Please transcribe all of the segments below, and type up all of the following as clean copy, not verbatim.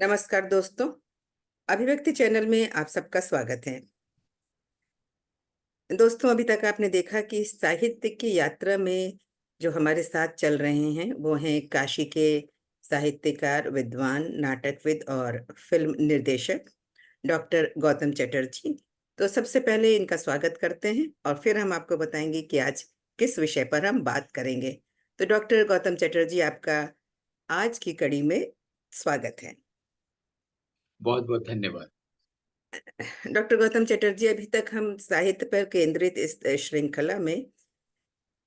नमस्कार दोस्तों। अभिव्यक्ति चैनल में आप सबका स्वागत है। दोस्तों, अभी तक आपने देखा कि साहित्य की यात्रा में जो हमारे साथ चल रहे हैं वो हैं काशी के साहित्यकार, विद्वान, नाटकविद और फिल्म निर्देशक डॉक्टर गौतम चटर्जी। तो सबसे पहले इनका स्वागत करते हैं और फिर हम आपको बताएंगे कि आज किस विषय पर हम बात करेंगे। तो डॉक्टर गौतम चटर्जी, आपका आज की कड़ी में स्वागत है। बहुत बहुत धन्यवाद। डॉक्टर गौतम चटर्जी, अभी तक हम साहित्य पर केंद्रित इस श्रृंखला में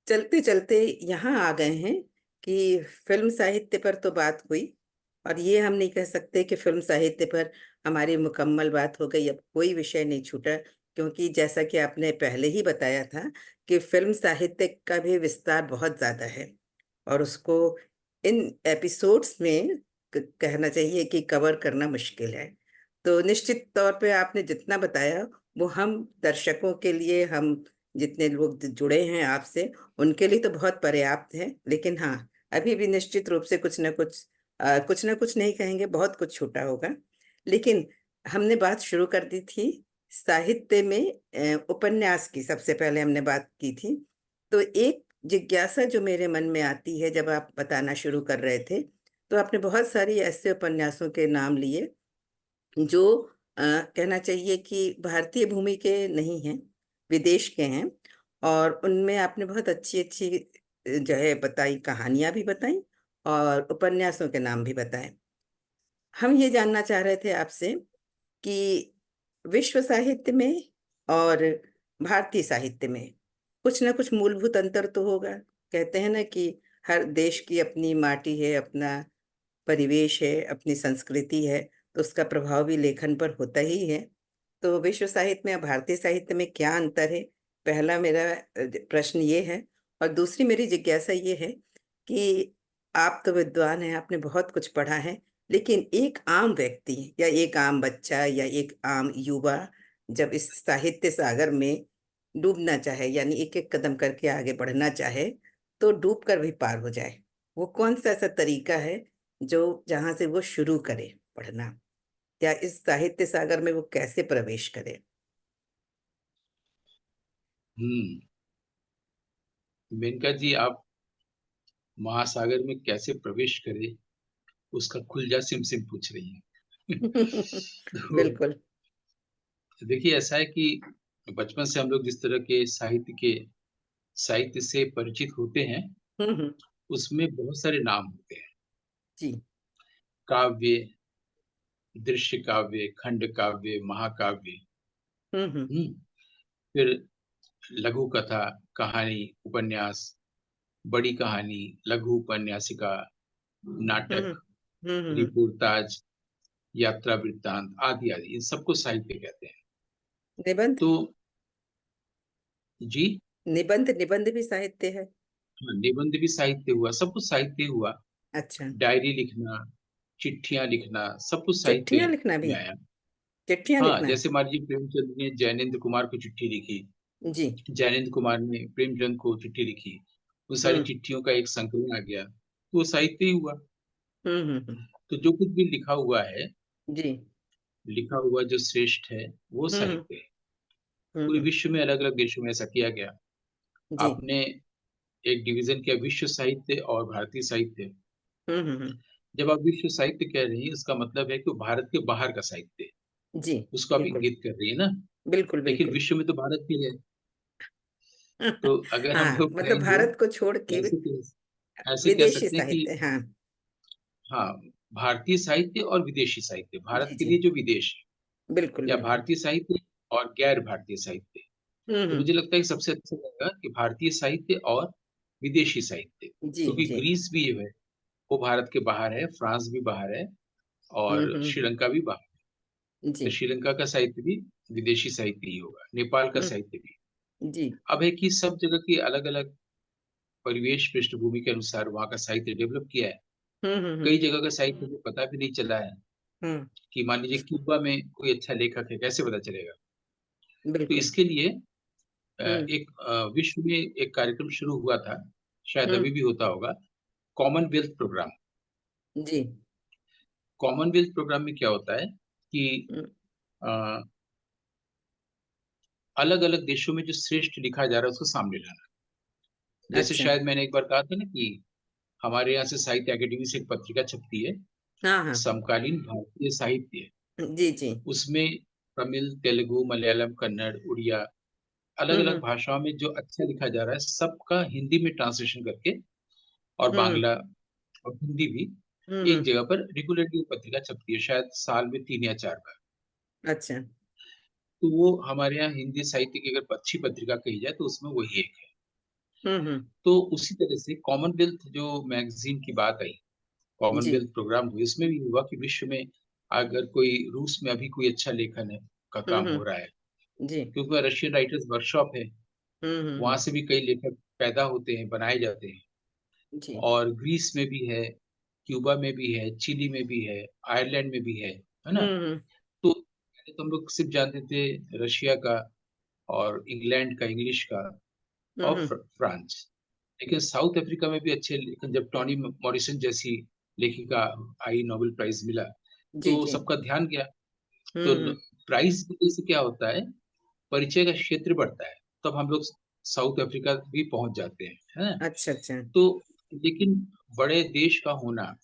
चलते चलते यहाँ आ गए हैं कि फिल्म साहित्य पर तो बात हुई, और ये हम नहीं कह सकते कि फिल्म साहित्य पर हमारी मुकम्मल बात हो गई, अब कोई विषय नहीं छूटा। क्योंकि जैसा कि आपने पहले ही बताया था कि फिल्म साहित्य का भी विस्तार बहुत ज्यादा है और उसको इन एपिसोड्स में कहना चाहिए कि कवर करना मुश्किल है। तो निश्चित तौर पे आपने जितना बताया वो हम दर्शकों के लिए, हम जितने लोग जुड़े हैं आपसे, उनके लिए तो बहुत पर्याप्त है। लेकिन हाँ, अभी भी निश्चित रूप से कुछ ना कुछ नहीं कहेंगे, बहुत कुछ छूटा होगा। लेकिन हमने बात शुरू कर दी थी साहित्य में उपन्यास की, सबसे पहले हमने बात की थी। तो एक जिज्ञासा जो मेरे मन में आती है, जब आप बताना शुरू कर रहे थे तो आपने बहुत सारी ऐसे उपन्यासों के नाम लिए जो कहना चाहिए कि भारतीय भूमि के नहीं हैं, विदेश के हैं। और उनमें आपने बहुत अच्छी अच्छी जो है बताई, कहानियां भी बताई और उपन्यासों के नाम भी बताए। हम ये जानना चाह रहे थे आपसे कि विश्व साहित्य में और भारतीय साहित्य में कुछ ना कुछ मूलभूत अंतर तो होगा। कहते हैं ना कि हर देश की अपनी माटी है, अपना परिवेश है, अपनी संस्कृति है, तो उसका प्रभाव भी लेखन पर होता ही है। तो विश्व साहित्य में और भारतीय साहित्य में क्या अंतर है, पहला मेरा प्रश्न ये है। और दूसरी मेरी जिज्ञासा ये है कि आप तो विद्वान हैं, आपने बहुत कुछ पढ़ा है, लेकिन एक आम व्यक्ति या एक आम बच्चा या एक आम युवा जब इस साहित्य सागर में डूबना चाहे, यानी एक एक कदम करके आगे बढ़ना चाहे, तो डूब कर भी पार हो जाए, वो कौन सा ऐसा तरीका है जो जहां से वो शुरू करे पढ़ना, या इस साहित्य सागर में वो कैसे प्रवेश करे? हम्म। मेनका जी, आप महासागर में कैसे प्रवेश करें उसका खुलजा सिम सिम पूछ रही हैं। तो बिल्कुल। देखिए, ऐसा है कि बचपन से हम लोग जिस तरह के साहित्य से परिचित होते हैं, हम्म। उसमें बहुत सारे नाम होते हैं। जी। काव्य, दृश्य काव्य, खंड काव्य, महाकाव्य। हम्म। हम्म। फिर लघु कथा, कहानी, उपन्यास, बड़ी कहानी, लघु उपन्यासिका, हम्म। नाटक, हम्म। रिपोर्टाज, यात्रा वृत्तांत आदि आदि, इन सबको साहित्य कहते हैं। निबंध। तो जी, निबंध निबंध भी साहित्य है? हाँ, निबंध भी साहित्य हुआ, सब कुछ साहित्य हुआ। अच्छा। डायरी लिखना, चिट्ठियां लिखना, सब कुछ साहित्य चिट्ठियां लिखना भी? में आया। चिट्ठियां हाँ, लिखना? जैसे मान लीजिए प्रेमचंद ने जैनेन्द्र कुमार को चिट्ठी लिखी, जी। जैनेन्द्र कुमार ने प्रेमचंद को चिट्ठी लिखी, वो सारी हम्म। चिट्ठियों का एक संकलन आ गया, तो वो साहित्य ही हुआ। हम्म। तो जो कुछ भी लिखा हुआ है, जी। लिखा हुआ जो श्रेष्ठ है, वो हम्म। साहित्य है। पूरे हम्म। विश्व में अलग अलग देशों में ऐसा किया गया। जी। आपने एक डिवीजन किया, विश्व साहित्य और भारतीय साहित्य। हम्म। जब आप विश्व साहित्य कह रही हैं, इसका मतलब है कि वो भारत के बाहर का साहित्य है, जी। उसको आप बिल्कुल इंगित कर रही है ना। बिल्कुल लेकिन बिल्कुल। विश्व में तो भारत भी है। तो अगर हम हाँ, लोग मतलब कहेंगे, भारत को छोड़ के ऐसे कह विदेशी सकते हैं कि साहित्य, हाँ। हाँ, भारतीय साहित्य और विदेशी साहित्य, भारत जी के जी। लिए जो विदेश है, बिल्कुल या बिल्कुल। भारतीय साहित्य और गैर भारतीय साहित्य। तो हम्म। मुझे लगता है कि सबसे अच्छा रहेगा कि भारतीय साहित्य और विदेशी साहित्य, जी क्योंकि जी। ग्रीस भी जो है वो भारत के बाहर है, फ्रांस भी बाहर है, और हम्म। श्रीलंका भी बाहर है। तो जी। श्रीलंका का साहित्य भी विदेशी साहित्य ही होगा, नेपाल का हम्म। साहित्य भी। जी। अब है कि सब जगह की अलग अलग परिवेश पृष्ठभूमि के अनुसार वहाँ का साहित्य डेवलप किया है। हम्म। कई जगह का साहित्य हमें पता भी नहीं चला है। हम्म। कि मान लीजिए क्यूबा में कोई अच्छा लेखक है, कैसे पता चलेगा? तो बिल्कुल। इसके लिए हम्म। विश्व में एक कार्यक्रम शुरू हुआ था, शायद अभी हम्म। भी होता होगा, कॉमनवेल्थ प्रोग्राम। जी। कॉमनवेल्थ प्रोग्राम में क्या होता है कि हम्म, अ, अलग-अलग देशों में जो श्रेष्ठ लिखा जा रहा है उसको सामने लाना। जैसे अच्छा। शायद मैंने एक बार कहा था ना कि हमारे यहाँ से साहित्य अकेडमी से एक पत्रिका छपती है, हाँ हाँ। समकालीन भारतीय साहित्य। जी जी। उसमें तमिल, तेलुगु, मलयालम, कन्नड़, उड़िया अलग-अलग हम्म भाषाओं में जो अच्छा लिखा जा रहा है, सबका हिंदी में ट्रांसलेशन करके और हम्म बांग्ला और हिंदी भी एक हम्म। जगह पर रेगुलरली पत्रिका छपती है, शायद साल में 3 या 4 बार। अच्छा। तो वो हमारे यहाँ हिंदी साहित्य की अगर अच्छी पत्रिका कही जाए तो उसमें वही एक है। हम्म। तो उसी तरह से कॉमनवेल्थ जो मैगज़ीन की बात आई, जी कॉमनवेल्थ प्रोग्राम हुए, इसमें भी हुआ कि विश्व में अगर कोई रूस में अभी कोई अच्छा लेखन है का काम हो रहा है, जी। क्योंकि वहाँ रशियन राइटर्स वर्कशॉप है, वहाँ हम्म। से भी कई लेखक पैदा होते हैं, बनाए जाते हैं। जी। और ग्रीस में भी है, क्यूबा में भी है, चिली में भी है, आयरलैंड में भी है ना? हम्म तो पहले तो हम लोग सिर्फ जानते थे रशिया का और इंग्लैंड का, इंग्लिश का और हम्म। फ्रांस। लेकिन साउथ अफ्रीका में भी अच्छे लेखन, जब टॉनी मॉरिसन जैसी लेखिका आई, नोबेल प्राइज़ मिला, जी तो जी। सबका ध्यान गया। तो ल हम्म। प्राइज़ मिलने से क्या होता है, परिचय का क्षेत्र बढ़ता है, तब हम लोग साउथ अफ्रीका भी पहुँच जाते हैं, है ना? अच्छा अच्छा। तो लेकिन बड़े देश का होना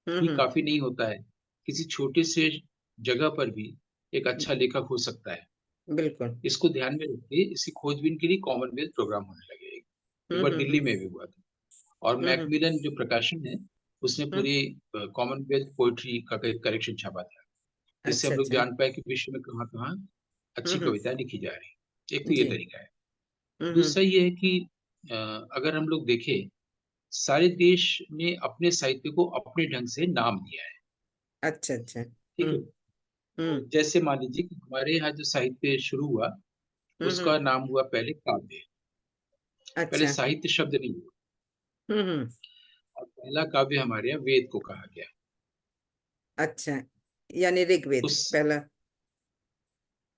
ही हम्म। काफ़ी नहीं होता है। किसी छोटे से जगह पर भी एक अच्छा लेखक हो सकता है। बिल्कुल। इसको ध्यान में रख के इसी खोजबीन के लिए कॉमनवेल्थ प्रोग्राम होने लगे। एक बार दिल्ली हम्म। में भी हुआ था और हम्म मैक्मिलन जो प्रकाशन है, उसने हम्म। पूरी कॉमनवेल्थ पोएट्री का कलेक्शन छापा था। जिससे अच्छा हम लोग अच्छा। जान पाए कि विश्व में कहाँ-कहाँ अच्छी हम्म। कविताएँ लिखी जा रही हैं। एक तो ये जी। तरीका है। हम्म। दूसरा ये है कि अ, अगर हम लोग देखें, सारे देश ने अपने साहित्य को अपने ढंग से नाम दिया है, अच्छा अच्छा। ठीक है? तो हम्म। जैसे मान लीजिए कि हमारे यहाँ जो साहित्य शुरू हुआ, उसका हम्म। नाम हुआ पहले काव्य। पहले अच्छा। साहित्य शब्द नहीं हुआ हम्म। और पहला काव्य हमारे यहाँ वेद को कहा गया। अच्छा, यानी ऋग्वेद उस पहला।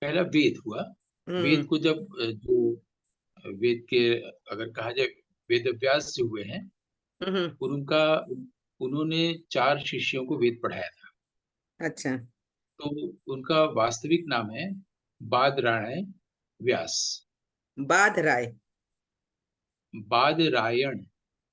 पहला वेद हुआ। वेद हम्म को जब जो वेद के अगर कहा जाए वेद व्यास जो हुए हैं, हम्म। उनका उन्होंने 4 शिष्यों को वेद पढ़ाया था। अच्छा। तो उनका वास्तविक नाम है बादरायण व्यास। बाध राय। बादरायण,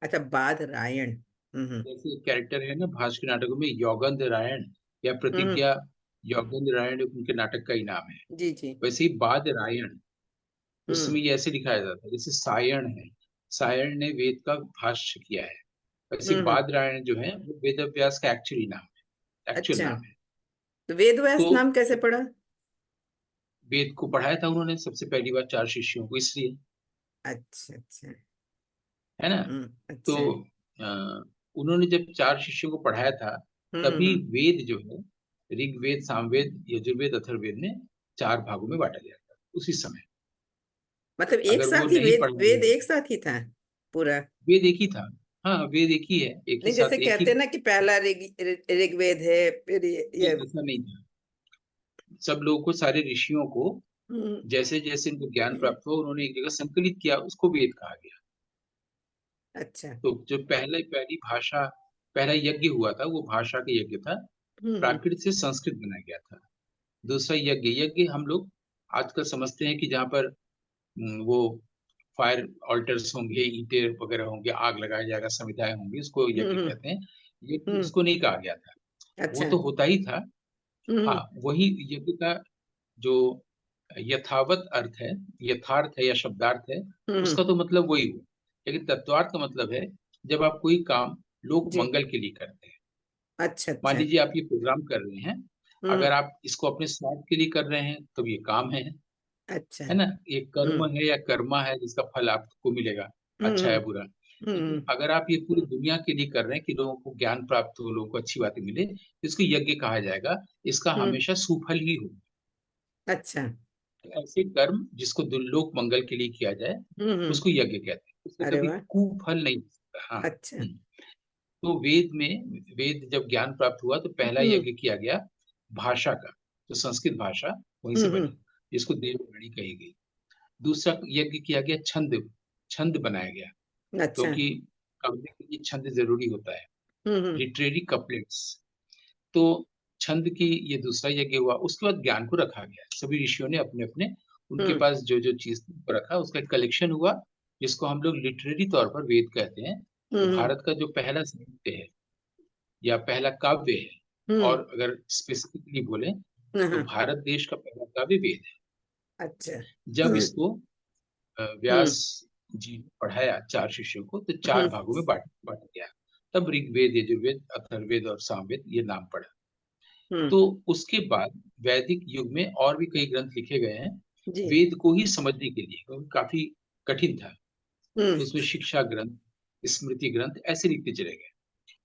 अच्छा, बाध रायण। जैसे एक कैरेक्टर है ना भास के नाटकों में यौगंध रायण या हम्म। प्रतिज्ञा, यौगंध रायण उनके नाटक का ही नाम है। जी जी। वैसे ही बादरायण उस हम्म समय ये ऐसे लिखाया जाता है, जैसे सायण है, सायण ने वेद का भाष्य किया है। वैसे ही हम्म। बादरायण जो है वो वेद व्यास का एक्चुअली नाम है, एक्चुअल अच्छा, नाम है। तो वेद तो व्यास नाम कैसे पड़ा? वेद को पढ़ाया था उन्होंने सबसे पहली बार 4 शिष्यों को, इसलिए, अच्छा अच्छा। है ना? तो अच्छा। अ, उन्होंने जब 4 शिष्यों को पढ़ाया था, तभी हम्म। वेद जो है, ऋग्वेद, सामवेद, यजुर्वेद, अथर्ववेद में 4 भागों में बाँटा गया था, उसी समय। मतलब एक अगर वो साथ ही नहीं वेद पढ़ाया वेद गया एक साथ ही था पूरा? वेद एक ही था। हाँ, वेद एक ही है, एक ही नहीं, जैसे साथ एक ही। कहते हैं ना कि पहला ऋग्वेद है, फिर ये। नहीं, ऐसा नहीं था। सब लोगों को, सारे ऋषियों को हम्म। जैसे-जैसे इनको ज्ञान प्राप्त हुआ, उन्होंने एक जगह संकलित किया, उसको वेद कहा गया। अच्छा। तो जो पहली भाषा, पहला यज्ञ हुआ था, वो भाषा का यज्ञ था, हम्म प्राकृत से संस्कृत बनाया गया था। दूसरा यज्ञ, यज्ञ हम लोग आजकल समझते हैं कि जहाँ पर वो फायर ऑल्टर्स होंगे, ईंटें वगैरह होंगे, आग लगाया जाएगा, समिधाएँ होंगी, उसको यज्ञ हम्म कहते हैं। यज्ञ हम्म। उसको नहीं कहा गया था। वो अच्छा। तो होता ही था। हम्म हाँ, वही यज्ञ का जो यथावत अर्थ है, यथार्थ है या शब्दार्थ है, हम्म। उसका तो मतलब वही हुआ। लेकिन तत्वार्थ का मतलब है, जब आप कोई काम लोक जी। मंगल के लिए करते हैं। अच्छा मान अच्छा। लीजिए आप ये प्रोग्राम कर रहे हैं, हम्म। अगर आप इसको अपने स्वार्थ के लिए कर रहे हैं, तो ये काम अच्छा। है ना? ये कर्म हम्म है या कर्मा है जिसका फल आपको मिलेगा, अच्छा या हम्म बुरा। लेकिन हम्म अगर आप ये पूरी दुनिया के लिए कर रहे हैं कि लोगों को ज्ञान प्राप्त हो, लोगों को अच्छी बातें मिले, तो इसको यज्ञ कहा जाएगा। इसका हम्म। हमेशा सुफल ही हो। अच्छा। ऐसे कर्म जिसको दुर्लोक मंगल के लिए किया जाए, हम्म। उसको यज्ञ कहते हैं। उसका अरे कभी वाह। कुफल नहीं हो सकता। हाँ। अच्छा। हुँ। तो वेद जब ज्ञान प्राप्त हुआ तो पहला हम्म यज्ञ किया गया भाषा का, जो संस्कृत भाषा वहीं से हम्म। बनी, जिसको देववाणी कही गई। दूसरा यज्ञ किया गया छंद, छंद बनाया गया, अच्छा। क्योंकि काव्य के लिए छंद ज़रूरी होता है, हम्म। Literary couplets. तो छंद की ये दूसरा यज्ञ हुआ। उसके बाद ज्ञान को रखा गया, सभी ऋषियों ने अपने अपने उनके हम्म पास जो जो चीज थी उनको रखा, उसका एक कलेक्शन हुआ जिसको हम लोग लिटरेरी तौर पर वेद कहते हैं। तो हम्म भारत का जो पहला साहित्य है या पहला काव्य है, हम्म और अगर स्पेसिफिकली बोले तो हाँ, भारत देश का पहला काव्य वेद है। अच्छा। जब हम्म इसको व्यास हम्म जी ने पढ़ाया चार शिष्यों को, तो चार हम्म भागों में बांटा गया। तब ऋग्वेद, यजुर्वेद, अथर्ववेद और सामवेद ये नाम पड़ा। हम्म तो उसके बाद वैदिक युग में और भी कई ग्रंथ लिखे गए हैं जी। वेद को ही समझने के लिए, क्योंकि काफी कठिन था। हम्म तो उसमें शिक्षा ग्रंथ, स्मृति ग्रंथ ऐसे लिखते चले गए।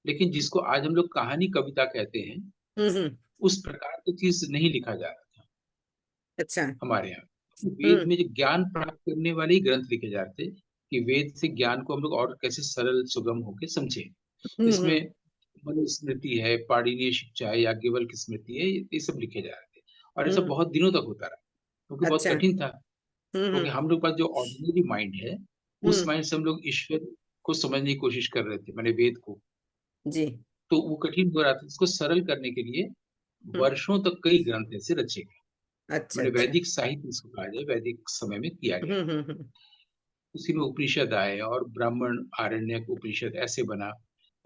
लेकिन जिसको आज हम लोग कहानी कविता कहते हैं, हम्म, उस प्रकार की चीज नहीं लिखा जा रहा था अच्छा। हमारे यहाँ। तो वेद हम्म में जो ज्ञान प्राप्त करने वाले ही ग्रंथ लिखे जा रहे थे, कि वेद से ज्ञान को हम लोग और कैसे सरल सुगम होकर समझे। इसमें हम्म मनुस्मृति है, पाणिनीय शिक्षा है, याज्ञवल्क्य स्मृति है, ये सब लिखे जा रहे थे। और ऐसा हम्म बहुत दिनों तक होता रहा, क्योंकि बहुत अच्छा। कठिन था। क्योंकि हम्म हम लोग के पास जो ऑर्डिनरी माइंड है, उस हम्म माइंड से हम लोग ईश्वर को समझने की कोशिश कर रहे थे, मैंने वेद को। जी। तो वो कठिन हो रहा था, इसको सरल करने के लिए हम्म वर्षों तक कई ग्रंथ ऐसे रचे गए। अच्छा मैंने अच्छा। वैदिक साहित्य इसको कहा जाए, वैदिक समय में किया गया। हम्म। उसी में उपनिषद आए, और ब्राह्मण, आरण्यक, उपनिषद ऐसे बना।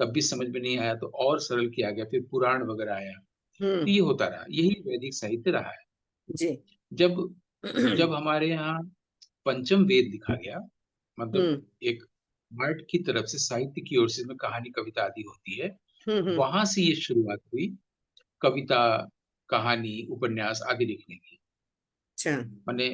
तब भी समझ में नहीं आया तो और सरल किया गया, फिर पुराण वगैरह आया। तो हम्म ये होता रहा, यही वैदिक साहित्य रहा है। जी। जब जब हमारे यहाँ पंचम वेद लिखा गया, मतलब हम्म एक आर्ट की तरफ से, साहित्य की ओर से, इसमें कहानी कविता आदि होती है। हम्म वहां से ये शुरुआत हुई कविता, कहानी, उपन्यास आदि लिखने की। अच्छा। माने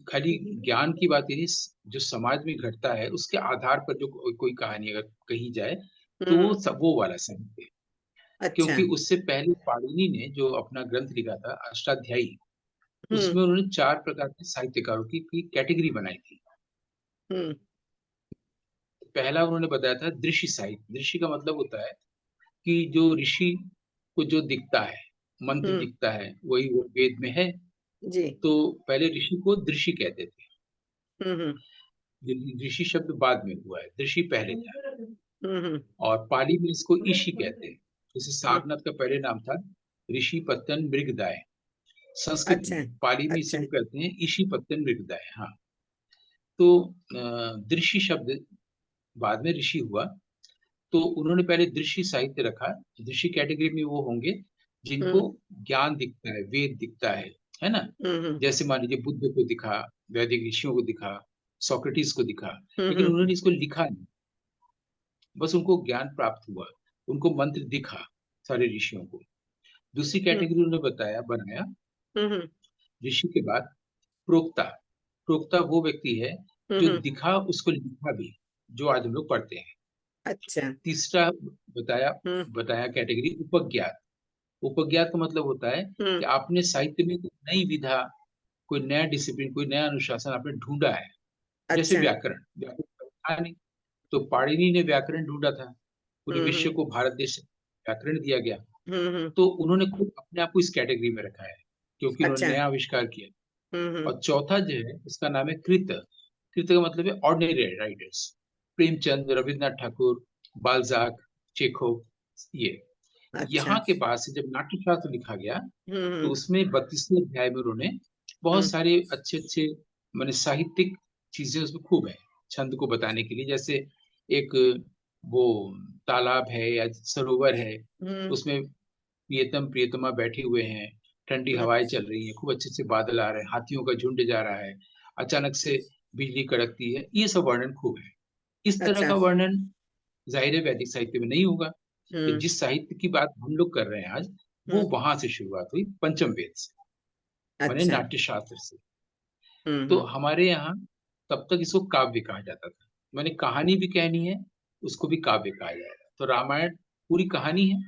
खाली ज्ञान की बात ही नहीं, जो समाज में घटता है उसके आधार पर जो कोई कहानी अगर कही जाए, तो वो हम्म सब वो वाला साहित्य है। अच्छा। क्योंकि उससे पहले पाणिनि ने जो अपना ग्रंथ लिखा था अष्टाध्यायी, हम्म उसमें उन्होंने चार प्रकार के साहित्यकारों की कैटेगरी बनाई थी। हम्म पहला उन्होंने बताया था दृश्य साहित्य। दृश्य का मतलब होता है कि जो ऋषि को जो दिखता है, मंत्र हम्म दिखता है, वही वो वेद में है। जी। तो पहले ऋषि को दृषि कहते थे। हम्म ऋषि शब्द बाद में हुआ है, दृषि पहले था। हम्म और पाली में इसको ईशी कहते हैं। जैसे हम्म सारनाथ का पहले नाम था ऋषि पत्तन मृगदाय, संस्कृत अच्छा में। पाली में इसी अच्छा। को कहते हैं ईशी पत्तन मृगदाय। हाँ। तो दृषि शब्द बाद में ऋषि हुआ। तो उन्होंने पहले दृश्य साहित्य रखा। दृश्य कैटेगरी में वो होंगे जिनको हम्म ज्ञान दिखता है, वेद दिखता है ना। हम्म जैसे मान लीजिए बुद्ध को दिखा, वैदिक ऋषियों को दिखा, सोक्रेटिस को दिखा, लेकिन हम्म उन्होंने इसको लिखा नहीं, बस उनको ज्ञान प्राप्त हुआ, उनको मंत्र दिखा सारे ऋषियों को। दूसरी हम्म कैटेगरी उन्होंने बताया, बनाया हम्म ऋषि के बाद प्रोक्ता। प्रोक्ता वो व्यक्ति है जो हम्म दिखा उसको लिखा भी, जो आज हम लोग पढ़ते हैं। अच्छा। तीसरा बताया हम्म बताया कैटेगरी उपज्ञात। उपज्ञात का मतलब होता है कि हम्म आपने साहित्य में कोई नई विधा, कोई नया डिसिप्लिन, कोई नया अनुशासन आपने ढूंढा है। जैसे अच्छा। व्याकरण, व्याकरण था नहीं, तो पाणिनि ने व्याकरण ढूंढा था, पूरे विश्व हम्म को भारत देश से व्याकरण दिया गया। हम्म तो उन्होंने खुद अपने आप को इस कैटेगरी में रखा है, क्योंकि उन्होंने अच्छा। नया आविष्कार किया। हम्म और चौथा जो है, इसका नाम है कृत। कृत का मतलब है ordinary writers, Premchand, Rabindranath Thakur, Balzac, Chekhov, ये। अच्छा। यहाँ के बाद से जब नाट्यशास्त्र लिखा गया, तो हम्म उसमें 32वें अध्याय में उन्होंने बहुत हम्म सारे अच्छे अच्छे माने साहित्यिक चीजें उसमें खूब है, छंद को बताने के लिए। जैसे एक वो तालाब है या सरोवर है, हम्म उसमें प्रियतम प्रियतमा बैठे हुए हैं, ठंडी हवाएं चल रही हैं, खूब अच्छे अच्छे बादल आ रहे हैं, हाथियों का झुंड जा रहा है, अचानक से बिजली कड़कती है, ये सब वर्णन खूब है। इस तरह अच्छा। का वर्णन जाहिर है वैदिक साहित्य में नहीं होगा। तो हम्म जिस साहित्य की बात हम लोग कर रहे हैं आज, वो हम्म वहां से शुरुआत हुई, पंचम वेद से, माने अच्छा। नाट्य शास्त्र से। तो हम्म हमारे यहाँ तब तक इसको काव्य कहा जाता था। मैंने कहानी भी कहनी है, उसको भी काव्य कहा जाएगा। तो रामायण पूरी कहानी है,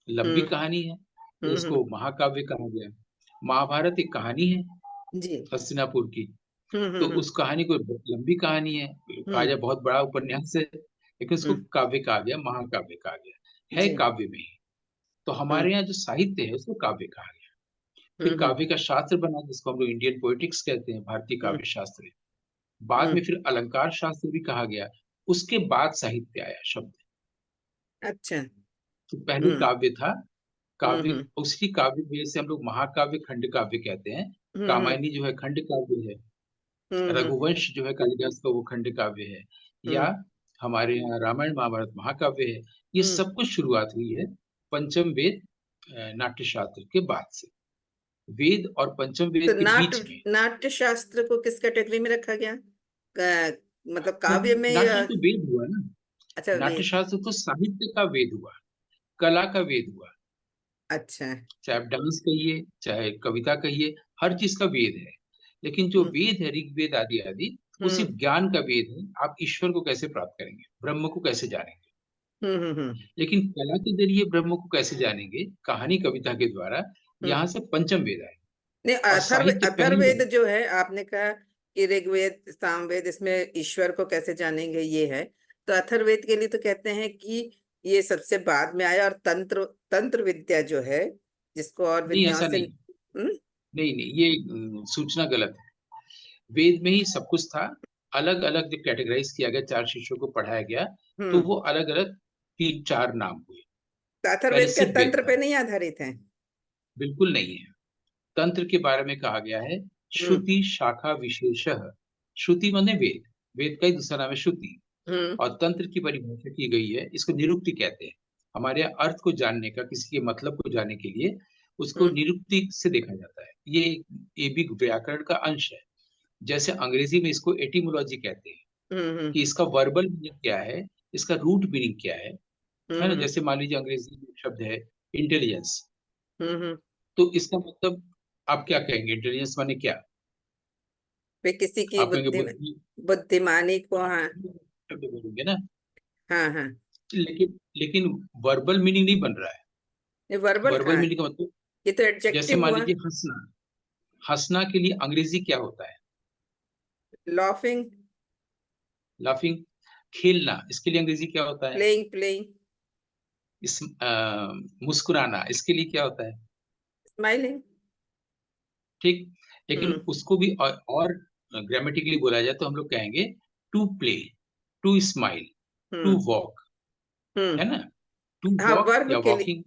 लंबी हम्म कहानी है, तो हम्म उसको महाकाव्य कहा गया। महाभारत एक कहानी है जी। हस्तिनापुर की, हम्म तो हम्म उस कहानी को लंबी कहानी है, कहा हम्म जाए बहुत बड़ा उपन्यास है, लेकिन उसको हम्म काव्य कहा गया, महाकाव्य कहा गया है, जी। काव्य में ही। तो हम्म हमारे यहाँ जो साहित्य है उसको काव्य कहा गया। फिर हम्म काव्य का शास्त्र बना, जिसको हम लोग इंडियन पोएटिक्स कहते हैं, भारतीय हम्म काव्य शास्त्र। बाद हम्म में फिर अलंकार शास्त्र भी कहा गया। उसके बाद साहित्य आया शब्द। अच्छा। तो पहले हम्म काव्य था, काव्य, हम्म उसी काव्य में से हम लोग महाकाव्य खंड काव्य कहते हैं। हम्म रामायणी जो है खंड काव्य है, हम्म रघुवंश जो है कालिदास का वो खंड काव्य है, या हम्म हमारे यहाँ रामायण महाभारत महाकाव्य है। ये हम्म सब कुछ शुरुआत हुई है पंचम वेद नाट्य शास्त्र के बाद से। वेद और पंचम तो वेद के बीच में नाट्य शास्त्र को किस कैटेगरी में रखा गया? मतलब काव्य में या? नाट्य तो वेद हुआ ना। अच्छा, नाट्य वेद। शास्त्र तो साहित्य का वेद हुआ, कला का वेद हुआ। अच्छा। चाहे आप डांस कहिए, चाहे कविता कहिए, हर चीज का वेद है। लेकिन जो हम्म वेद है ऋग्वेद आदि आदि, वो हम्म सिर्फ ज्ञान का वेद है। आप ईश्वर को कैसे प्राप्त करेंगे, ब्रह्म को कैसे जानेंगे। हम्म। लेकिन कला के जरिए ब्रह्म को कैसे जानेंगे, कहानी कविता के द्वारा, हम्म। यहाँ से पंचम वेद आए। नहीं, और साहित्य पहली अथर्ववेद बार। जो है, आपने कहा कि ऋग्वेद सामवेद, इसमें ईश्वर को कैसे जानेंगे ये है। तो अथर्ववेद के लिए तो कहते हैं कि ये सबसे बाद में आया, और तंत्र तंत्र विद्या जो है, जिसको और नहीं, विद्याओं ऐसा से। नहीं। नहीं नहीं, ये सूचना गलत है। वेद में ही सब कुछ था। अलग अलग जब कैटेगराइज किया गया, चार शिष्यों को पढ़ाया गया, तो हम्म वो अलग अलग तीन चार नाम हुए। तो पहले अथर्ववेद क्या सिर्फ वेद तंत्र था। पे नहीं आधारित है? बिल्कुल नहीं है। तंत्र के बारे में कहा गया है हम्म श्रुति शाखा विशेषः। श्रुति माने वेद, वेद का ही दूसरा नाम है श्रुति। हम्म और तंत्र की परिभाषा की गई है, इसको निरुक्ति कहते हैं। हमारे यहाँ अर्थ को जानने का, किसी के मतलब को जानने के लिए उसको हम्म निरुक्ति से देखा जाता है। ये भी व्याकरण का अंश है। जैसे अंग्रेजी में इसको एटिमोलॉजी कहते हैं, हम्म कि इसका वर्बल मीनिंग क्या है, इसका रूट मीनिंग क्या है ना। हम्म जैसे मान लीजिए अंग्रेजी में एक शब्द है इंटेलिजेंस, हम्म। तो इसका मतलब आप क्या कहेंगे, इंटेलिजेंस माने क्या। वे किसी की आप कहेंगे बुद्धि बुद्धि, बुद्धिमानी को, हाँ। शब्द बोलेंगे ना। हाँ हाँ। लेकिन वर्बल मीनिंग नहीं बन रहा है। ये वर्बल वर्बल कहाँ है? मीनिंग का मतलब, ये तो जैसे एडजेक्टिव मान हुआ। लीजिए हंसना। हंसना के लिए अंग्रेजी क्या होता है, लॉफिंग। लाफिंग। खेलना, इसके लिए अंग्रेजी क्या होता है, प्लेइंग प्लेइंग। इस मुस्कुराना, इसके लिए क्या होता है। स्माइलिंग। ठीक। लेकिन हम्म उसको भी और ग्रामेटिकली बोला जाए तो हम लोग कहेंगे to play, to smile, to hmm walk, hmm. है ना। टू हाँ, वॉक वर्ब या के लिए। वॉकिंग,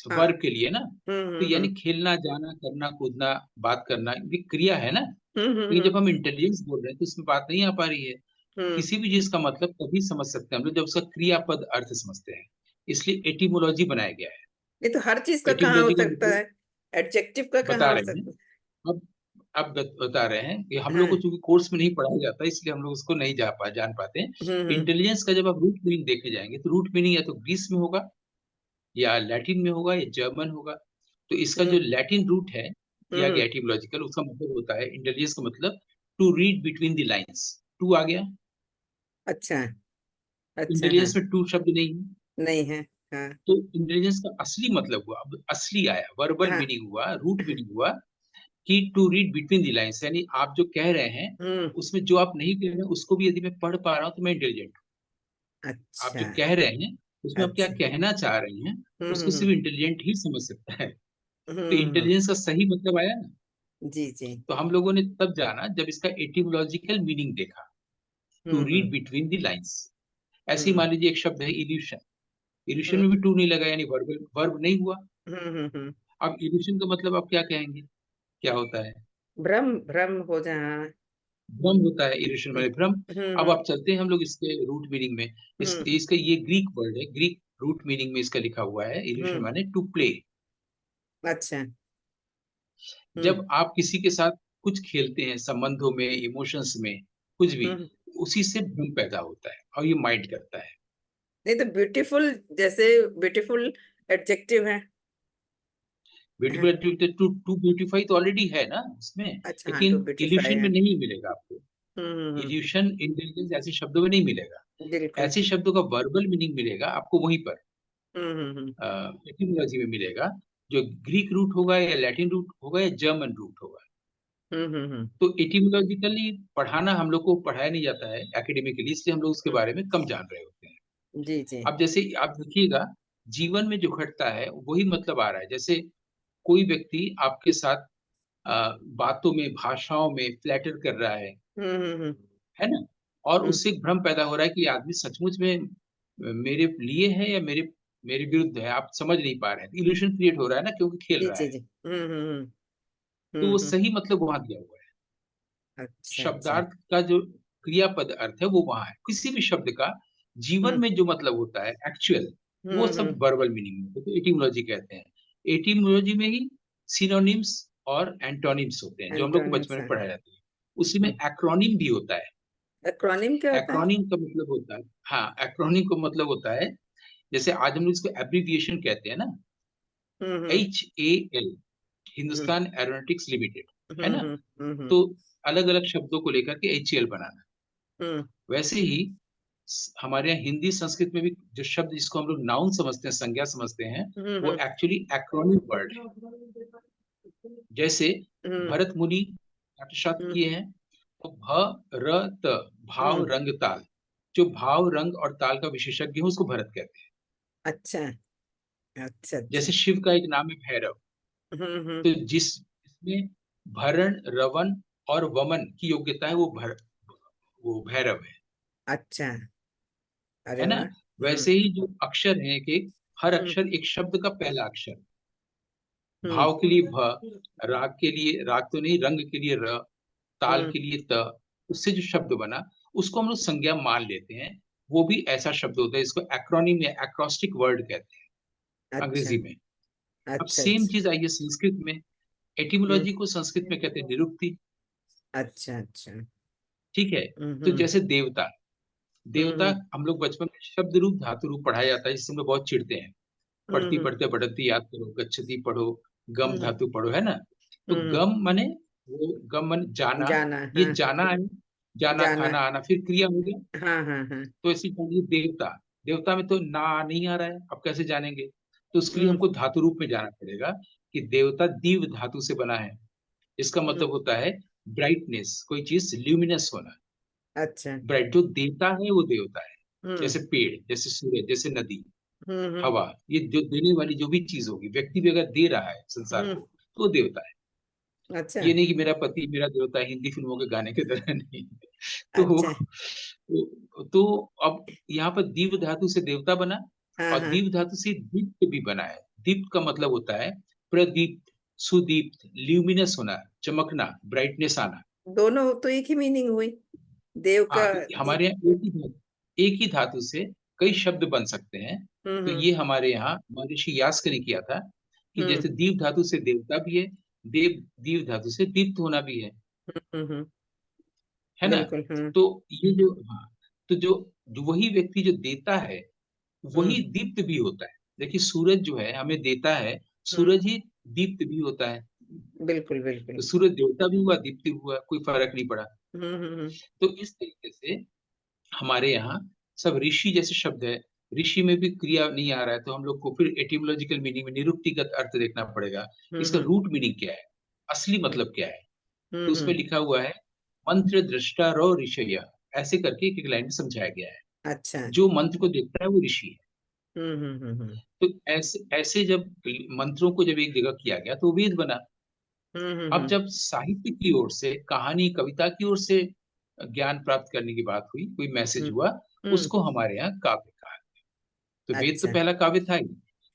हाँ। वर्ब के लिए ना। तो यानी हम्म। खेलना, जाना, करना, कूदना, बात करना, ये क्रिया है ना। लेकिन हम्म। जब हम इंटेलिजेंस बोल रहे हैं तो इसमें बात नहीं आ पा रही है। हम्म। किसी भी चीज का मतलब तभी समझ सकते हैं हम लोग जब उसका क्रियापद अर्थ समझते हैं। इसलिए एटिमोलॉजी बनाया गया है। ये तो हर चीज का कहाँ हो एटिमोलॉजी का सकता मतलब है? एडजेक्टिव का बता कहाँ हो रहे हैं। सकता है? अब बता रहे हैं कि हम लोग को हाँ। चूंकि कोर्स में नहीं पढ़ाया जाता, इसलिए हम लोग उसको नहीं जान पाते हैं। हम्म इंटेलिजेंस का जब आप रूट मीनिंग देखे जाएंगे, तो रूट मीनिंग या तो ग्रीस में होगा, या लैटिन में होगा, या जर्मन होगा। तो इसका जो हम्म लैटिन रूट है, दिया गया हम्म। एटिमोलॉजिकल, उसका मतलब होता है, इंटेलिजेंस का मतलब to read between the lines. To आ गया। अच्छा अच्छा। हाँ। इंटेलिजेंस में टू शब्द नहीं है। नहीं है। हाँ तो इंटेलिजेंस का असली मतलब हुआ, अब असली आया, वर्बल हाँ। मीनिंग हुआ, रूट मीनिंग हुआ, कि to read between the lines, यानी आप जो कह रहे हैं हम्म। उसमें जो आप नहीं कह रहे हैं उसको भी यदि मैं पढ़ पा रहा हूँ तो मैं इंटेलिजेंट हूँ। आप अच्छा जो कह रहे हैं उसमें आप क्या अच्छा। कहना चाह रहे हैं, उसको हम्म। सिर्फ इंटेलिजेंट ही समझ सकता है। तो हम्म। इंटेलिजेंस का सही मतलब आया ना। जी जी। तो हम लोगों ने तब जाना जब इसका एटिमोलॉजिकल मीनिंग देखा, to read hmm between the lines. ऐसे ही हम्म मान लीजिए एक शब्द है इल्यूशन। इल्यूशन हम्म में भी टू नहीं लगा, यानी वर्ब वर्ब नहीं हुआ। हम्म। अब इल्यूशन का मतलब आप क्या कहेंगे, क्या होता है। भ्रम भ्रम हो जहाँ। भ्रम होता है, इल्यूशन माने भ्रम। अब हम्म आप चलते हैं हम लोग इसके रूट मीनिंग में। हम्म इसका ये ग्रीक वर्ड है, ग्रीक रूट मीनिंग में इसका लिखा हुआ है, इल्यूशन हम्म। माने टू प्ले। अच्छा। हम्म जब आप किसी के साथ कुछ खेलते हैं, संबंधों में, इमोशंस में, कुछ भी, हम्म। उसी से भ्रम पैदा होता है और ये माइंड करता है। नहीं तो ब्यूटीफुल, जैसे ब्यूटीफुल एडजेक्टिव है। हाँ, beautiful activity, to to beautify तो ऑलरेडी है ना उसमें। अच्छा। हाँ, टू लेकिन ब्यूटीफाई इल्यूशन है। में नहीं मिलेगा आपको। हम्म। इल्यूशन, इंटेलिजेंस ऐसे शब्दों में नहीं मिलेगा। बिल्कुल। ऐसे शब्दों का वर्बल मीनिंग मिलेगा आपको वहीं पर, हम्म। एटिमोलॉजी में मिलेगा, जो ग्रीक रूट होगा, या लैटिन रूट होगा, या जर्मन रूट होगा। हम्म। तो एटिमोलॉजिकली पढ़ाना हम लोग को पढ़ाया नहीं जाता है एकेडमिकली, इसलिए हम लोग उसके बारे में कम जान रहे होते हैं। जी जी। अब जैसे आप देखिएगा, जीवन में जो घटता है वही मतलब आ रहा है। जैसे कोई व्यक्ति आपके साथ बातों में, भाषाओं में फ्लैटर कर रहा हम्म। है ना। और हम्म उससे एक भ्रम पैदा हो रहा है कि ये आदमी सचमुच में मेरे लिए है, या मेरे मेरे विरुद्ध है, आप समझ नहीं पा रहे हैं। इल्यूशन क्रिएट हो रहा है ना, क्योंकि खेल जी रहा जी है। जी। हम्म। तो वो हम्म। सही मतलब वहां दिया हुआ है। अच्छा अच्छा। शब्दार्थ का जो क्रियापद अर्थ है वो वहां है। किसी भी शब्द का जीवन हम्म में जो मतलब होता है एक्चुअल, वो सब हम्म। वर्बल मीनिंग में होता है, तो एटिमोलॉजी कहते हैं। एटिमोलॉजी में ही सिनोनिम्स और एंटोनिम्स होते हैं, जो हम लोग को एंटोनिम्स बचपन में है। पढ़ाया जाता है। उसी में हम्म। एक्रोनिम भी होता है। एक्रोनिम क्या होता है? एक्रोनिम का मतलब होता है, हाँ, एक्रोनिम का मतलब होता है, जैसे आज हम लोग इसको एब्रिविएशन कहते हैं ना, हम्म। HAL, हम्म हिंदुस्तान एरोनॉटिक्स लिमिटेड, है हम्म ना? हम्म हम्म तो अलग अलग शब्दों को लेकर के HAL बनाना। हम्म वैसे ही हमारे यहाँ हिंदी संस्कृत में भी जो शब्द जिसको हम लोग नाउन समझते हैं, संज्ञा समझते हैं, वो हम्म एक्चुअली एक्रोनिम वर्ड है। जैसे हम्म भरत मुनि नाट्यशास्त्र हम्म किए हैं, तो भ र त, भाव हम्म। रंग ताल, जो भाव रंग और ताल का विशेषज्ञ है उसको भरत कहते हैं। अच्छा अच्छा अच्छा। जैसे शिव का एक नाम है भैरव, हम्म। तो जिसमें भरण रवन और वमन की योग्यता है, वो भैरव अच्छा। है अरे ना? वाह। वैसे ही जो अक्षर हैं, कि हर हम्म अक्षर एक शब्द का पहला अक्षर, हम्म भाव के लिए भ, राग के लिए राग तो नहीं, रंग के लिए र, ताल हम्म। के लिए त, उससे जो शब्द बना उसको हम लोग संज्ञा मान लेते हैं। वो भी ऐसा शब्द होता है, इसको एक्रोनिम या एक्रोस्टिक वर्ड कहते हैं अच्छा अंग्रेजी में। अब अच्छा सेम अच्छा। चीज आइए संस्कृत में। हम्म। एटिमोलॉजी को संस्कृत में कहते हैं निरुक्ति। अच्छा अच्छा। ठीक है? तो हम्म जैसे देवता, देवता हम्म हम लोग बचपन में शब्द रूप धातु रूप पढ़ाया जाता है, जिससे हम लोग बहुत चिढ़ते हैं। पढ़ती हम्म पढ़ते बढ़ती याद करो, गच्छति पढ़ो, गम हम्म धातु पढ़ो, है ना? तो हम्म। गम माने, वो गम माने जाना। जाना, ये हाँ। जाना है, जाना जाना। खाना आना, फिर क्रिया हो गया। हाँ हाँ हाँ। तो ऐसी चाहिए देवता। देवता में तो ना नहीं आ रहा है, अब कैसे जानेंगे? तो उसके लिए हम्म हमको धातु रूप में जाना पड़ेगा, कि देवता दीव धातु से बना है। इसका हम्म। मतलब होता है ब्राइटनेस, कोई चीज ल्यूमिनस होना। अच्छा। ब्राइट जो देता है वो देवता है। हम्म जैसे पेड़, जैसे सूरज, जैसे नदी, हम्म। हवा, ये जो देने वाली जो भी चीज होगी, व्यक्ति भी अगर दे रहा है संसार हम्म। को, तो वो देवता है। अच्छा ये नहीं कि मेरा पति मेरा देवता है, हिंदी फिल्मों के गाने की तरह नहीं। तो अच्छा। तो अब यहाँ पर दीव धातु से देवता बना, हाँ और हाँ। दीव धातु से दीप्त भी बना है। दीप्त का मतलब होता है प्रदीप्त, सुदीप्त, ल्यूमिनस होना, चमकना, ब्राइटनेस आना। दोनों तो एक ही मीनिंग हुई। देव हाँ, का तो दीप। हमारे यहाँ एक ही धातु से कई शब्द बन सकते हैं। तो हम्म ये हमारे यहाँ महर्षि यास्क ने किया था, कि हम्म जैसे दीव धातु से देवता भी है, दीव धातु से दीप्त होना भी हम्म। है ना? बिल्कुल। तो ये जो, हाँ, तो जो वही व्यक्ति जो देता है, हम्म। वही दीप्त भी होता है। देखिए सूरज जो है हमें देता है, हम्म। सूरज ही दीप्त भी होता है। बिल्कुल तो बिल्कुल। सूरज देवता भी हुआ, दीप्त भी हुआ, कोई फर्क नहीं पड़ा। हम्म। तो इस तरीके से हमारे यहाँ सब ऋषि जैसे शब्द है। ऋषि में भी क्रिया नहीं आ रहा है, तो हम लोग को फिर एटिमोलॉजिकल मीनिंग में निरुक्तिगत अर्थ देखना पड़ेगा। इसका हम्म रूट मीनिंग क्या है, असली मतलब क्या है? तो उसमें हम्म। लिखा हुआ है, मंत्र दृष्टा रो ऋषय, ऐसे करके एक एक लाइन में समझाया गया है। अच्छा। जो मंत्र को देखता है वो ऋषि है। हम्म। तो ऐसे ऐसे जब मंत्रों को जब एक जगह किया गया तो वेद बना। अब हम्म। जब साहित्य की ओर से, कहानी कविता की ओर से ज्ञान प्राप्त करने की बात हुई, कोई मैसेज हम्म हुआ, हम्म। उसको हमारे यहाँ काव्य कहा। तो वेद तो अच्छा। पहला काव्य था ही,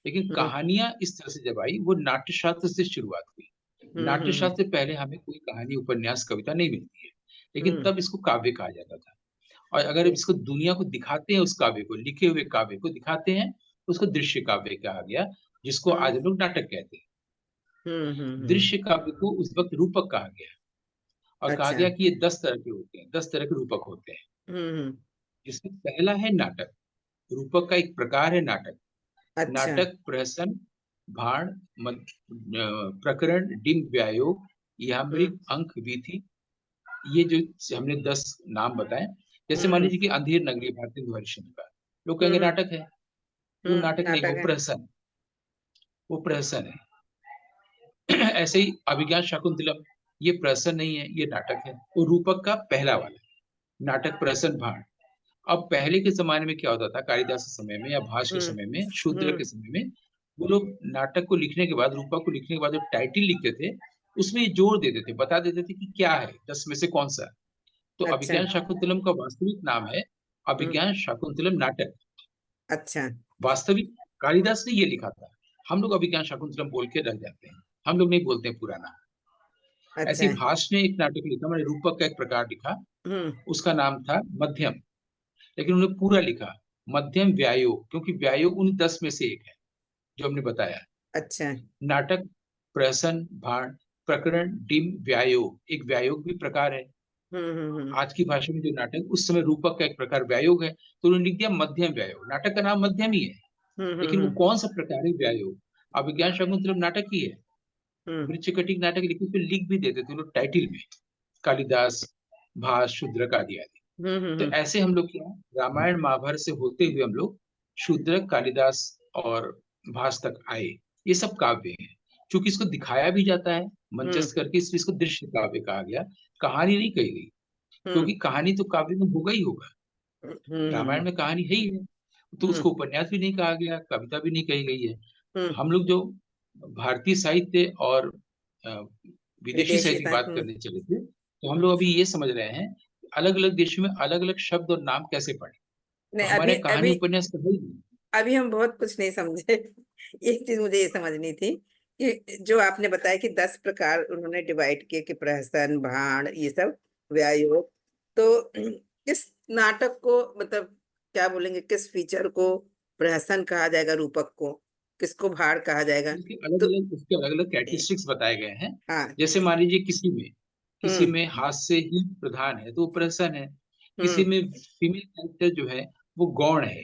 लेकिन हम्म कहानियां इस तरह से जब आई, वो नाट्य शास्त्र से शुरुआत हुई। नाट्य हम्म। शास्त्र से पहले हमें कोई कहानी उपन्यास कविता नहीं मिलती है, लेकिन हम्म। तब इसको काव्य कहा जाता था। और अगर बिल- इसको दुनिया को दिखाते हैं, उस काव्य को, लिखे हुए काव्य को दिखाते हैं, तो उसको दृश्य काव्य कहा गया, जिसको हम्म आज हम लोग नाटक कहते हैं। हम्म। दृश्य काव्य को उस वक्त रूपक कहा गया, और कहा अच्छा। गया कि ये 10 तरह के होते हैं, 10 तरह के रूपक होते हैं। हम्म। जिसमें पहला है नाटक। रूपक का एक प्रकार है नाटक। अच्छा। नाटक, प्रहसन, भाण, प्रकरण, डिंब, व्यायोग, हम्म याम्रिक, अंक, वीथी, ये जो हमने 10 नाम बताए। जैसे मान हम्म लीजिए कि अंधेर नगरी भारतेंदु हरिश्चंद्र का, लोग कहेंगे हम्म। नाटक है। वो नाटक नहीं, नाटक वो है। प्रहसन, वो प्रहसन है। ऐसे ही अभिज्ञान शाकुंतलम, ये प्रहसन नहीं है, ये नाटक है। वो रूपक का पहला वाला, नाटक, प्रहसन, भाण। अब पहले के जमाने में क्या होता था, कालिदास के समय में या भास के हम्म समय में, शूद्र हम्म के समय में, वो लोग नाटक को लिखने के बाद, रूपक को लिखने के बाद जो टाइटिल लिखते थे, उसमें ये जोड़ देते थे, बता देते थे कि क्या है, 10 में से कौन सा। तो अच्छा। अभिज्ञान शाकुंतलम का वास्तविक नाम है हम्म। अभिज्ञान शाकुंतलम नाटक। अच्छा। वास्तविक कालिदास ने ये लिखा था। हम लोग अभिज्ञान शाकुंतलम बोल के रह जाते हैं, हम लोग नहीं बोलते हैं पूरा नाम। ऐसे अच्छा। ही भास ने एक नाटक लिखा, मैंने रूपक का एक प्रकार लिखा, हम्म। उसका नाम था मध्यम, लेकिन उन्होंने पूरा लिखा मध्यम व्यायोग, क्योंकि व्यायोग उन 10 में से एक है जो हमने बताया। अच्छा। नाटक, प्रहसन, भाण, प्रकरण, डिम, व्यायोग, एक व्यायोग भी प्रकार है। हम्म। आज की भाषा में जो नाटक, उस समय रूपक का एक प्रकार व्यायोग है, तो उन्होंने लिख दिया मध्यम व्यायोग। नाटक का नाम मध्यम ही है, लेकिन वो हम्म। कौन सा प्रकार है व्यायोग। अभिज्ञान शाकुंतलम नाटक ही है। हम्म मृच्छकटिक नाटक लिखे, फिर लिख भी देते थे लोग टाइटिल में, कालिदास, भास, शूद्रक आदि आदि। तो हम्म। ऐसे हम लोग क्या, रामायण महाभारत से होते हुए हम लोग शूद्रक, कालिदास और भास तक आए। ये सब काव्य हैं। क्योंकि इसको दिखाया भी जाता है हम्म मंचस्थ करके, इसलिए इसको दृश्य काव्य कहा गया। कहानी नहीं कही गई, हम्म क्योंकि कहानी तो काव्य में होगा ही होगा। रामायण हम्म में कहानी है ही है, तो हम्म उसको उपन्यास भी नहीं कहा गया, कविता भी नहीं कही गई है। हम्म। हम लोग जो भारतीय साहित्य और अ, विदेशी विदेशी साहित्य की था। बात करने चले थे, तो हम हम्म। लोग अभी ये समझ रहे हैं अलग अलग देशों में अलग अलग शब्द और नाम कैसे पढ़े। तो नहीं, हमारे अभी यहाँ कहानी अभी उपन्यास तो है ही नहीं। अभी हम बहुत कुछ नहीं समझे। एक चीज मुझे ये समझनी थी कि जो आपने बताया कि 10 प्रकार उन्होंने डिवाइड किए कि प्रहसन, भाण, ये सब, व्यायोग, तो किस नाटक को, मतलब क्या बोलेंगे, किस फीचर को प्रहसन कहा जाएगा, रूपक को किसको भाण कहा जाएगा? तो उसके अलग अलग कैरेक्टरिस्टिक्स बताए गए हैं। हाँ। जैसे मान लीजिए किसी हम्म में हास्य ही प्रधान है तो वो प्रहसन है। किसी हम्म में फीमेल कैरेक्टर जो है वो गौण है,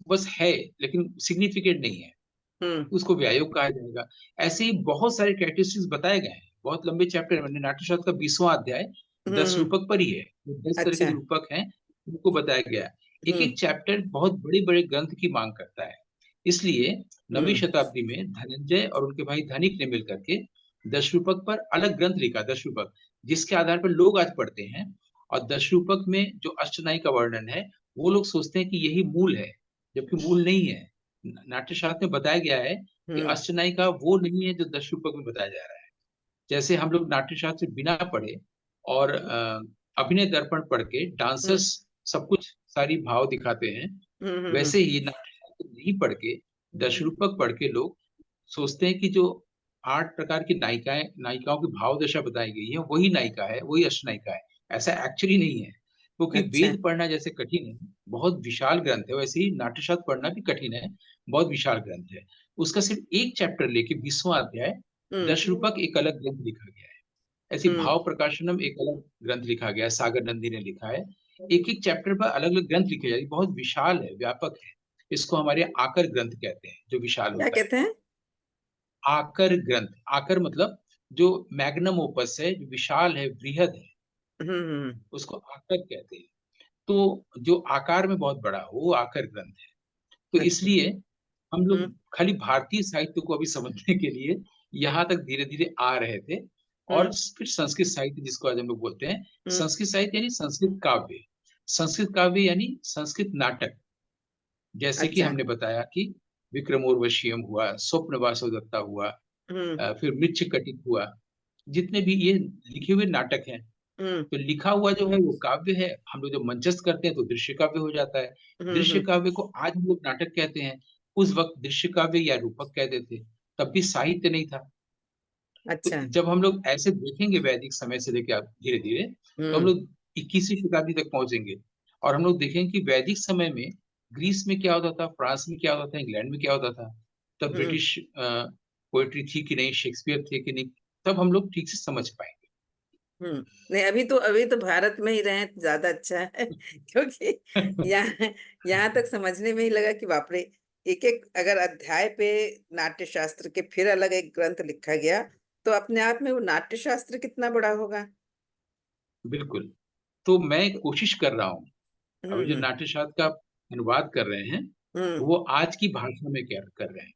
बस है, लेकिन सिग्निफिकेंट नहीं है, हम्म उसको व्यायोग कहा जाएगा। ऐसे ही बहुत सारे कैरेक्टरिस्टिक्स बताए गए हैं, बहुत लंबे चैप्टर है। मैंने नाट्यशास्त्र का 20वां अध्याय 10 हम्म। रूपक पर ही है। वो 10 तरह के अच्छा। जो रूपक हैं उनको बताया गया है। एक हम्म एक चैप्टर बहुत बड़े बड़े ग्रंथ की मांग करता है। इसलिए नवीं हम्म। शताब्दी में धनंजय और उनके भाई धनिक ने मिलकर के 10 रूपक पर अलग ग्रंथ लिखा, 10 रूपक, जिसके आधार पर लोग आज पढ़ते हैं। और 10 रूपक में जो अष्टनायी का वर्णन है, वो लोग सोचते हैं कि यही मूल है, जबकि मूल नहीं है। नाट्यशास्त्र में बताया गया है कि हम्म अष्टनायिका वो नहीं है जो 10 रूपक में बताया जा रहा है। जैसे हम लोग नाट्यशास्त्र बिना पढ़े और अभिनय दर्पण पढ़ के हम्म डांसर्स सब कुछ सारी भाव दिखाते हैं, हम्म। वैसे ही नाट्यशास्त्र नहीं पढ़ के 10 रूपक पढ़ के लोग सोचते हैं कि जो 8 प्रकार की नायिकाएं, नायिकाओं की भाव दशा बताई गई है, वही नायिका है, वही अष्टनायिका है। ऐसा एक्चुअली नहीं है, क्योंकि अच्छा। वेद पढ़ना जैसे कठिन है, बहुत विशाल ग्रंथ है, वैसे ही नाट्यशास्त्र पढ़ना भी कठिन है, बहुत विशाल ग्रंथ है। उसका सिर्फ एक चैप्टर लेके 20वां अध्याय हम्म 10 रूपक एक अलग ग्रंथ लिखा गया है। ऐसी हम्म। भाव प्रकाशनम एक अलग ग्रंथ लिखा गया है, सागर नंदी ने लिखा है। एक एक चैप्टर पर अलग अलग ग्रंथ लिखे जाते हैं, बहुत विशाल है, व्यापक है। इसको हमारे यहाँ आकर ग्रंथ कहते हैं, जो विशाल क्या होता है। कहते हैं? आकर ग्रंथ, आकर मतलब जो मैग्नम ओपस है, जो विशाल है, बृहद है, हम्म। उसको आकर कहते हैं। तो जो आकार में बहुत बड़ा हो वो आकर ग्रंथ है। तो अच्छा। इसलिए हम लोग हम्म खाली भारतीय साहित्य को अभी समझने के लिए यहाँ तक धीरे धीरे आ रहे थे। और हम्म फिर संस्कृत साहित्य, जिसको आज हम लोग बोलते हैं, हम्म। संस्कृत साहित्य यानी संस्कृत काव्य। संस्कृत काव्य यानी संस्कृत नाटक। जैसे कि अच्छा। हमने बताया कि विक्रमोर्वशीयम हुआ, स्वप्न वासवदत्ता हुआ, हम्म फिर मृच्छकटिक हुआ, जितने भी ये लिखे हुए नाटक हैं। हम्म तो लिखा हुआ जो है वो काव्य है, हम लोग जब मंचस्थ करते हैं तो दृश्य काव्य हो जाता है। दृश्य हम्म। काव्य को आज हम लोग नाटक कहते हैं, उस वक्त दृश्य काव्य या रूपक कहते थे। तब भी साहित्य नहीं था। तो अच्छा। जब हम लोग ऐसे देखेंगे वैदिक समय से लेकर धीरे धीरे, तो हम हम्म लोग 21वीं शताब्दी तक पहुंचेंगे। और हम लोग देखेंगे कि वैदिक समय में ग्रीस में क्या होता था, फ्रांस में क्या होता था, इंग्लैंड में क्या होता था, तब हम्म ब्रिटिश पोएट्री थी कि नहीं, शेक्सपियर थे कि नहीं, तब हम लोग ठीक से समझ पाएंगे। नहीं, अभी तो भारत में ही रहे तो ज्यादा अच्छा है। क्योंकि यहाँ यहाँ तक समझने में ही लगा कि बाप रे, एक एक अगर अध्याय पे नाट्य शास्त्र के फिर अलग एक ग्रंथ लिखा गया, तो अपने आप में वो नाट्य शास्त्र कितना बड़ा होगा। बिल्कुल। तो मैं कोशिश कर रहा हूँ, अभी जो हम्म नाट्यशास्त्र का अनुवाद कर रहे हैं, हम्म वो आज की भाषा में क्या कर रहे हैं,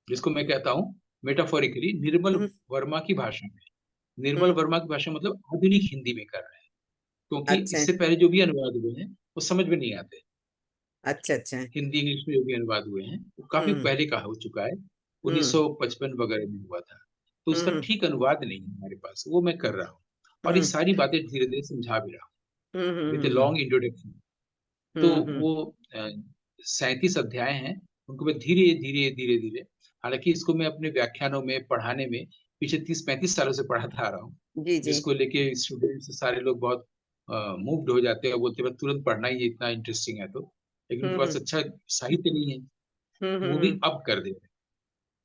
जिसको मैं कहता हूँ मेटाफोरिकली निर्मल हम्म वर्मा की भाषा में। निर्मल हम्म। वर्मा की भाषा मतलब आधुनिक हिंदी में कर रहे हैं, क्योंकि अच्छा इससे पहले जो भी अनुवाद हुए हैं वो समझ में नहीं आते। अच्छा। अच्छा। हिंदी इंग्लिश में जो भी अनुवाद हुए हैं वो काफी हम्म पहले का हो चुका है, हम्म 1955 वगैरह में हुआ था। तो उसका हम्म ठीक अनुवाद नहीं है हमारे पास, वो मैं कर रहा हूँ। और ये हम्म सारी बातें धीरे धीरे समझा भी रहा हम्म हूँ हम्म विद हम्म लॉन्ग इंट्रोडक्शन। तो हम्म हम्म वो 37 अध्याय हैं, उनको मैं धीरे-धीरे हालाँकि इसको मैं अपने व्याख्यानों में, पढ़ाने में पिछले 30-35 सालों से पढ़ाता आ रहा हूँ, जी, जी। जिसको लेके स्टूडेंट्स सारे लोग बहुत मूव्ड हो जाते हैं और बोलते हैं, "बस तुरंत पढ़ना ही है, इतना इंटरेस्टिंग है तो।" लेकिन हुँ, उनके पास हुँ। अच्छा साहित्य नहीं है, हुँ, तो हुँ, वो भी हुँ। अब कर दे रहे हैं।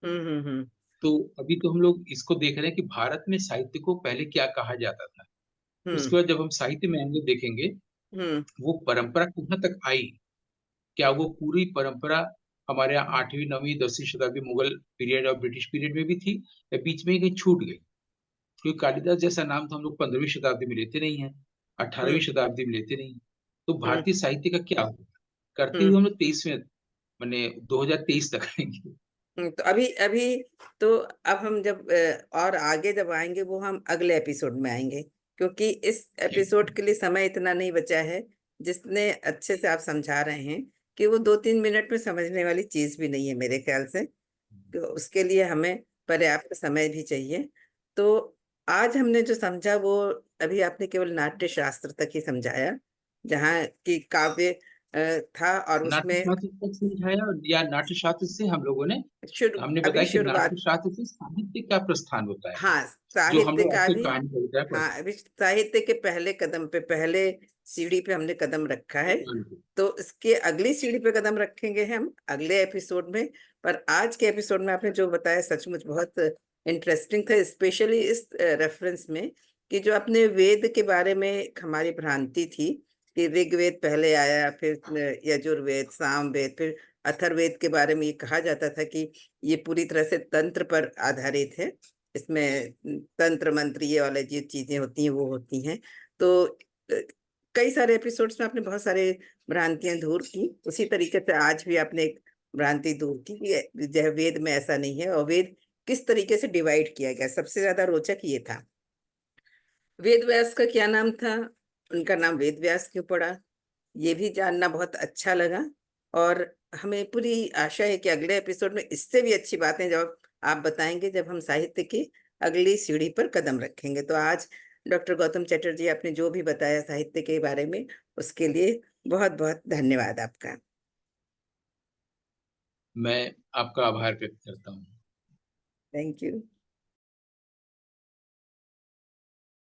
हुँ, हुँ, हुँ। तो अभी तो हम लोग इसको देख रहे हैं कि भारत में साहित्य को पहले क्या कहा जाता था। हुँ, उसके बाद जब हम साहित्य में एंगल देखेंगे, हुँ, वो परंपरा कहाँ तक आई? क्या वो पूरी परंपरा हमारे यहाँ 8वीं, 9वीं, 10वीं शताब्दी मुगल पीरियड और ब्रिटिश पीरियड में भी थी या बीच में ही कहीं छूट गई? क्योंकि कालिदास जैसा नाम तो हम लोग 15वीं शताब्दी में लेते नहीं हैं, 18वीं हुँ, शताब्दी में लेते नहीं हैं। तो हुँ, भारतीय साहित्य का क्या हुआ? करते हुँ। हुए हम लोग 23वें मने 2023 तक आएँगे। तो अभी अभी तो अब हम जब और आगे जब आएँगे वो हम अगले एपिसोड में आएँगे, क्योंकि इस एपिसोड के लिए समय इतना नहीं बचा है, जितने अच्छे से आप समझा रहे हैं कि वो 2-3 मिनट में समझने वाली चीज़ भी नहीं है मेरे ख़्याल से। तो उसके लिए हमें पर्याप्त समय भी चाहिए। तो आज हमने जो समझा वो अभी आपने केवल नाट्य शास्त्र तक ही समझाया, जहाँ की काव्य था और नाट्य उसमें शास्त्र तक समझाया या नाट्य शास्त्र से हम लोगों ने शुरू हमने अभी बताया कि नाट्य शुरुआत शास्त्र से साहित्य का प्रस्थान होता है, हाँ, जो हम साहित्य लोग का ऐसे भी कहानी कविताएँ हाँ, पढ़ते अभी साहित्य के पहले कदम पे, पहले सीढ़ी पे हमने कदम रखा है। हैं। तो इसके अगली सीढ़ी पे कदम रखेंगे हम अगले एपिसोड में। पर आज के एपिसोड में आपने जो बताया सचमुच बहुत इंटरेस्टिंग था, स्पेशली इस रेफरेंस में कि जो आपने वेद के बारे में एक हमारी भ्रांति थी कि ऋग्वेद पहले आया, फिर यजुर्वेद, सामवेद, फिर अथर्ववेद के बारे में ये कहा जाता था कि ये पूरी तरह से तंत्र पर आधारित है। इसमें तंत्र मंत्र ये वाली जो चीजें होती हैं वो होती हैं। तो कई सारे एपिसोड्स में आपने बहुत सारे भ्रांतियां दूर की। उसी तरीके से आज भी आपने एक भ्रांति दूर की कि जो है वेद में ऐसा नहीं है, और वेद किस तरीके से डिवाइड किया गया। सबसे ज्यादा रोचक ये था। वेद व्यास का क्या नाम था, उनका नाम वेद व्यास क्यों पड़ा, ये भी जानना बहुत अच्छा लगा। और हमें पूरी आशा है कि अगले एपिसोड में इससे भी अच्छी बातें जब आप बताएंगे, जब हम साहित्य की अगली सीढ़ी पर कदम रखेंगे। तो आज डॉक्टर गौतम चटर्जी आपने जो भी बताया साहित्य के बारे में, उसके लिए बहुत बहुत धन्यवाद आपका। मैं आपका आभार व्यक्त करता हूँ। Thank you.